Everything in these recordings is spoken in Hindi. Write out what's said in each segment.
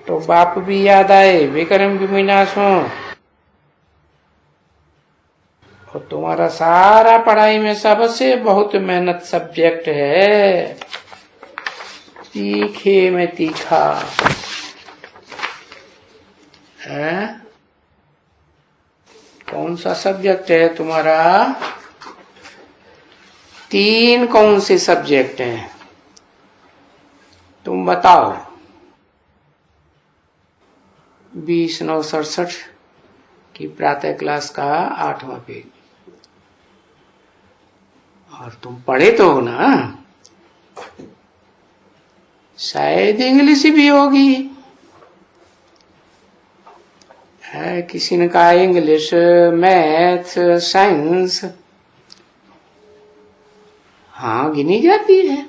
तो बाप भी याद आए, विक्रम भी विनाश हो। और तुम्हारा सारा पढ़ाई में सबसे बहुत मेहनत सब्जेक्ट है तीखे में तीखा है। कौन सा सब्जेक्ट है तुम्हारा? 3 कौन से सब्जेक्ट हैं तुम बताओ? 20/9/67 की प्रातः क्लास का 8वां पेज। और तुम पढ़े तो हो ना? शायद इंग्लिश भी होगी है। किसी ने कहा इंग्लिश, मैथ, साइंस, हाँ गिनी जाती है।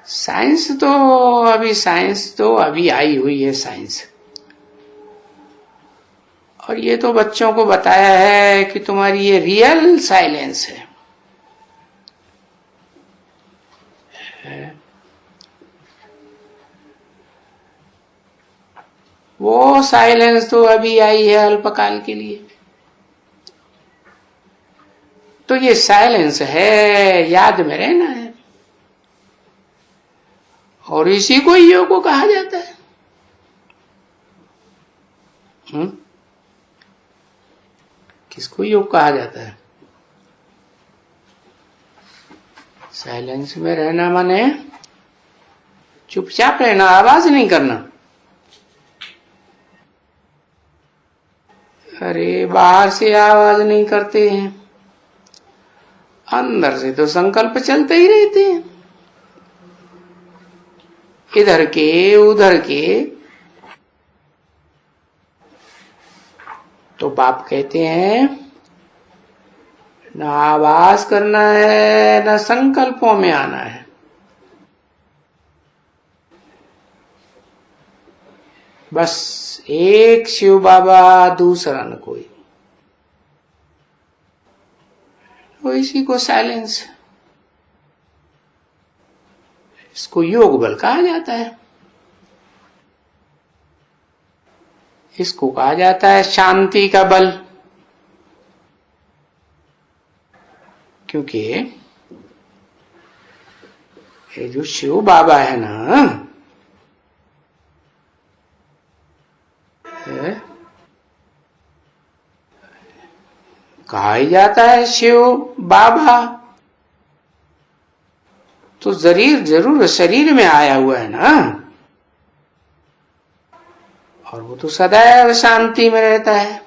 साइंस तो अभी आई हुई है साइंस। और ये तो बच्चों को बताया है कि तुम्हारी ये रियल साइलेंस है। वो साइलेंस तो अभी आई है अल्पकाल के लिए। तो ये साइलेंस है, याद में रहना है। और इसी को योग कहा जाता है। किसको योग कहा जाता है? साइलेंस में रहना माने चुपचाप रहना, आवाज नहीं करना। अरे बाहर से आवाज नहीं करते हैं, अंदर से तो संकल्प चलते ही रहते हैं, इधर के उधर के। तो बाप कहते हैं न आवाज करना है न संकल्पों में आना है। बस एक शिव बाबा, दूसरा न कोई। तो इसी को साइलेंस, इसको योग बल कहा जाता है। इसको कहा जाता है शांति का बल। क्योंकि ये जो शिव बाबा है ना, कहा ही जाता है शिव बाबा, तो जरूर शरीर में आया हुआ है ना। और वो तो सदैव शांति में रहता है।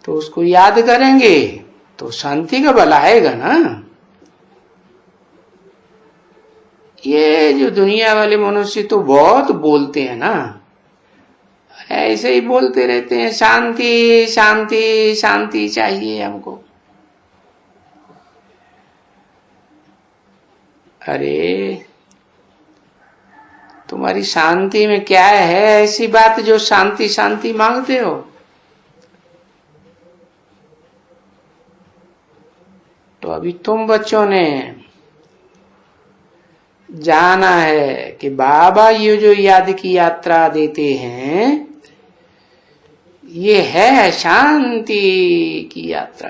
तो उसको याद करेंगे तो शांति का बल आएगा ना। ये जो दुनिया वाले मनुष्य तो बहुत बोलते हैं ना, ऐसे ही बोलते रहते हैं शांति शांति शांति चाहिए हमको। अरे तुम्हारी शांति में क्या है ऐसी बात जो शांति शांति मांगते हो? तो अभी तुम बच्चों ने जाना है कि बाबा ये जो याद की यात्रा देते हैं ये है शांति की यात्रा।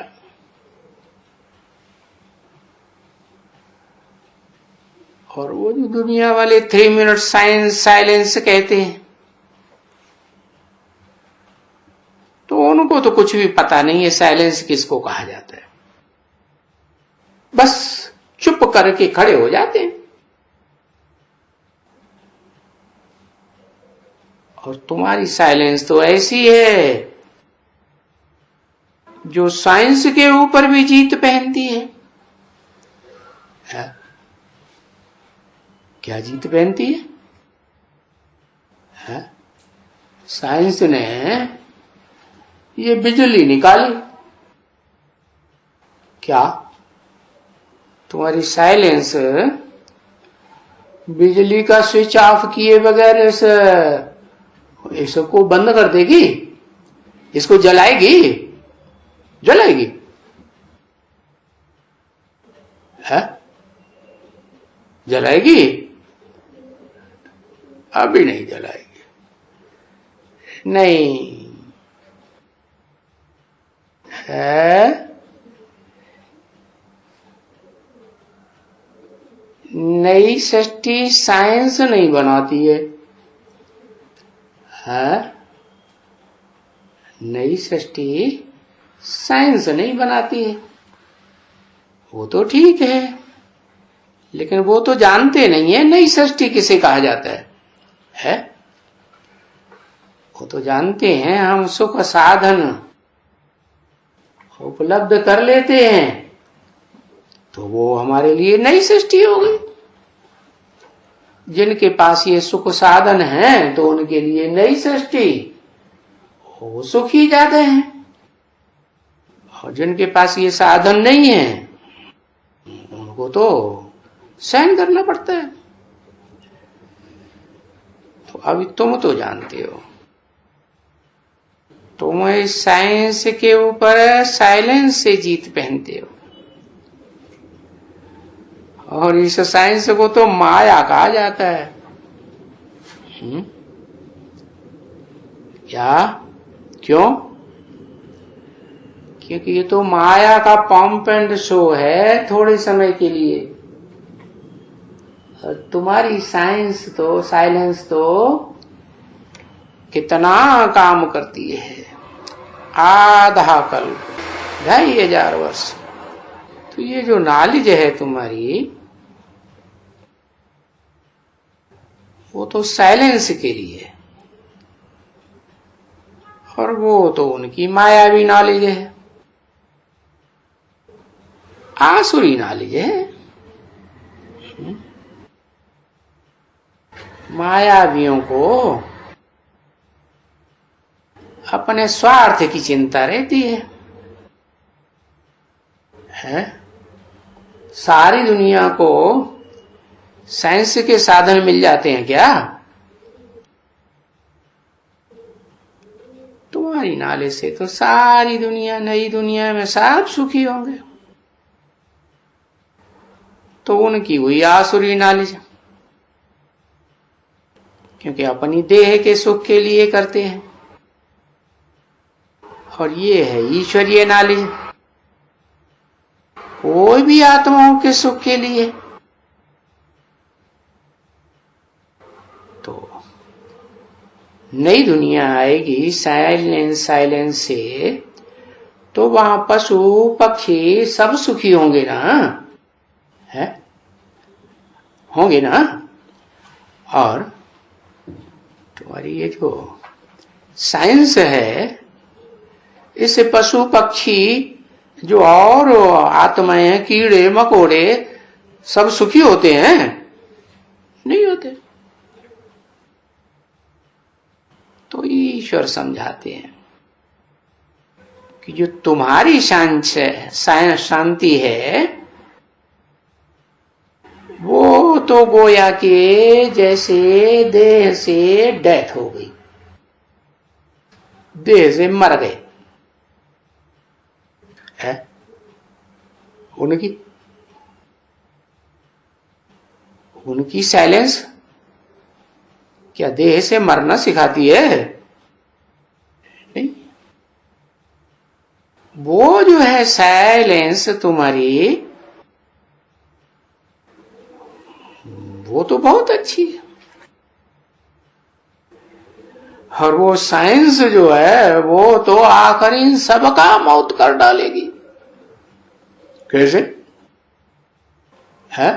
और वो जो दुनिया वाले 3 मिनट साइलेंस कहते हैं, तो उनको तो कुछ भी पता नहीं है साइलेंस किसको कहा जाता है। बस चुप करके खड़े हो जाते हैं। और तुम्हारी साइलेंस तो ऐसी है जो साइंस के ऊपर भी जीत पहनती है। क्या जीत पहनती है? साइंस ने ये बिजली निकाली। क्या तुम्हारी साइलेंस बिजली का स्विच ऑफ किए बगैर इसको बंद कर देगी? इसको जलाएगी? है? जलाएगी? अभी नहीं जलाएगी। नहीं है, नई सृष्टि साइंस नहीं बनाती है, नई सृष्टि साइंस नहीं बनाती है। वो तो ठीक है, लेकिन वो तो जानते नहीं है नई सृष्टि किसे कहा जाता है? वो तो जानते हैं हम सुख साधन उपलब्ध कर लेते हैं तो वो हमारे लिए नई सृष्टि हो गई। जिनके पास ये सुख साधन है तो उनके लिए नई सृष्टि, वो सुखी ज्यादा हैं। और जिनके पास ये साधन नहीं है उनको तो सहन करना पड़ता है। तो अभी तुम तो जानते हो, तुम इस साइंस के ऊपर साइलेंस से जीत पहनते हो, और इस साइंस को तो माया कहा जाता है। क्या? क्यों? क्योंकि ये तो माया का पंप एंड शो है थोड़े समय के लिए, और तुम्हारी साइंस तो साइलेंस तो कितना काम करती है, आधा कल्प, 2500 वर्ष। तो ये जो नॉलेज है तुम्हारी, वो तो साइलेंस के लिए, और वो तो उनकी मायावी नॉलेज है, आसुरी नॉलेज है। मायावियों को अपने स्वार्थ की चिंता रहती है? सारी दुनिया को साइंस के साधन मिल जाते हैं क्या? तुम्हारी नॉलेज से तो सारी दुनिया, नई दुनिया में सब सुखी होंगे। तो उनकी हुई आसुरी नॉलेज, क्योंकि अपनी देह के सुख के लिए करते हैं, और ये है ईश्वरीय नॉलेज, कोई भी आत्माओं के सुख के लिए। तो नई दुनिया आएगी साइलेंस से, तो वहां पशु पक्षी सब सुखी होंगे ना, है? होंगे ना। और तुम्हारी ये जो साइंस है, इससे पशु पक्षी जो और आत्माएं, कीड़े मकोड़े सब सुखी होते हैं? नहीं होते। तो ईश्वर समझाते हैं कि जो तुम्हारी शांति है, वो तो गोया के जैसे देह से डेथ हो गई, देह से मर गए है। उनकी साइलेंस क्या देह से मरना सिखाती है? नहीं। वो जो है साइलेंस तुम्हारी, वो तो बहुत अच्छी है। और वो साइंस जो है, वो तो आखिर इन सबका मौत कर डालेगी। कैसे है?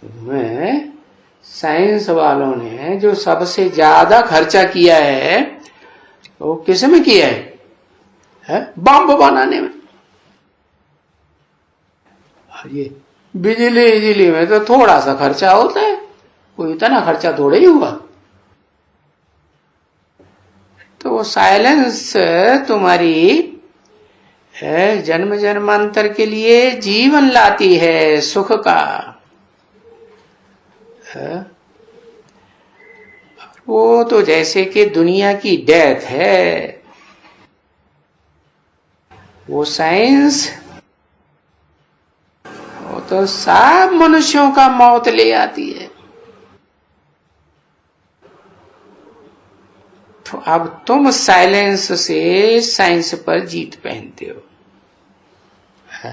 में साइंस वालों ने जो सबसे ज्यादा खर्चा किया है, वो किस में किया है? बम बनाने में। और ये बिजली में तो थोड़ा सा खर्चा होता है, कोई इतना खर्चा थोड़ा ही हुआ। तो वो साइलेंस तुम्हारी है, जन्म जन्मांतर के लिए जीवन लाती है, सुख का है। वो तो जैसे कि दुनिया की डेथ है, वो साइंस वो तो सब मनुष्यों का मौत ले आती है। तो अब तुम साइलेंस से साइंस पर जीत पहनते हो, है?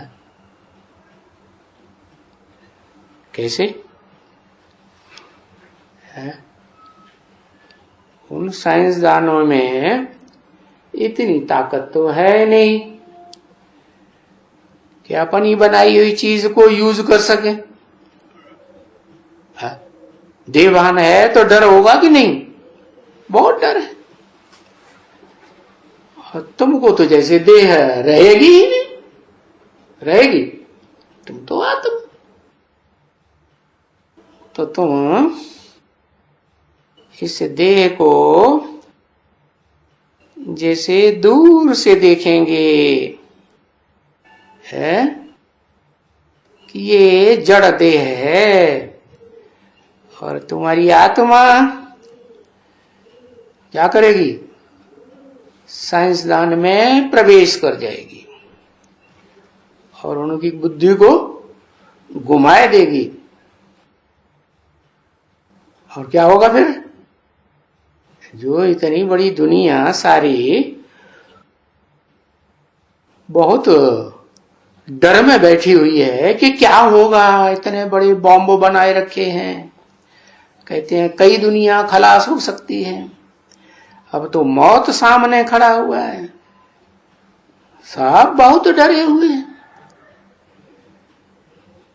कैसे? है? उन साइंसदानों में इतनी ताकत तो है नहीं कि अपनी बनाई हुई चीज को यूज कर सके। देवान है तो डर होगा कि नहीं? बहुत डर है। और तुमको तो जैसे देह रहेगी ही नहीं, रहेगी? तुम तो आत्मा। तो तुम इस देह को जैसे दूर से देखेंगे, है कि ये जड़ देह है, और तुम्हारी आत्मा क्या करेगी? साइंसदान में प्रवेश कर जाएगी और उनकी बुद्धि को घुमाए देगी। और क्या होगा फिर? जो इतनी बड़ी दुनिया सारी बहुत डर में बैठी हुई है कि क्या होगा, इतने बड़े बॉम्ब बनाए रखे हैं, कहते हैं कई दुनिया खलास हो सकती है। अब तो मौत सामने खड़ा हुआ है, सब बहुत डरे हुए हैं।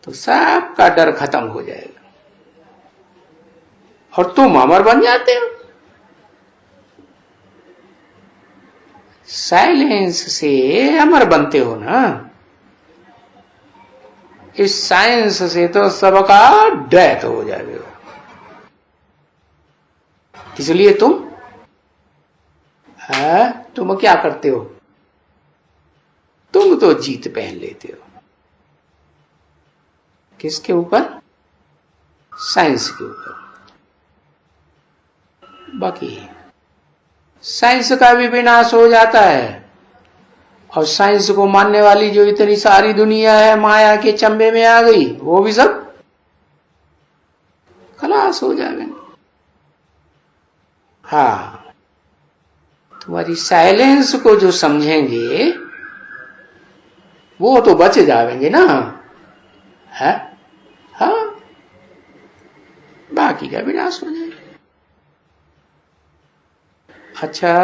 तो सबका डर खत्म हो जाएगा और तुम अमर बन जाते हो। साइलेंस से अमर बनते हो ना। इस साइंस से तो सबका डेथ हो जाएगा। इसलिए तुम क्या करते हो? तुम तो जीत पहन लेते हो। किसके ऊपर? साइंस के ऊपर। बाकी साइंस का भी विनाश हो जाता है और साइंस को मानने वाली जो इतनी सारी दुनिया है माया के चंबे में आ गई, वो भी सब खलास हो जाएंगे। हाँ, तुम्हारी साइलेंस को जो समझेंगे वो तो बच जाएंगे ना, है? हाँ, बाकी का विनाश हो जाएगा। अच्छा,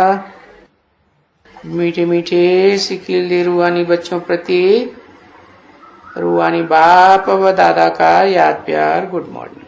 मीठे मीठे सिखिल रूहानी बच्चों प्रति रूहानी बाप व दादा का याद प्यार। Good morning.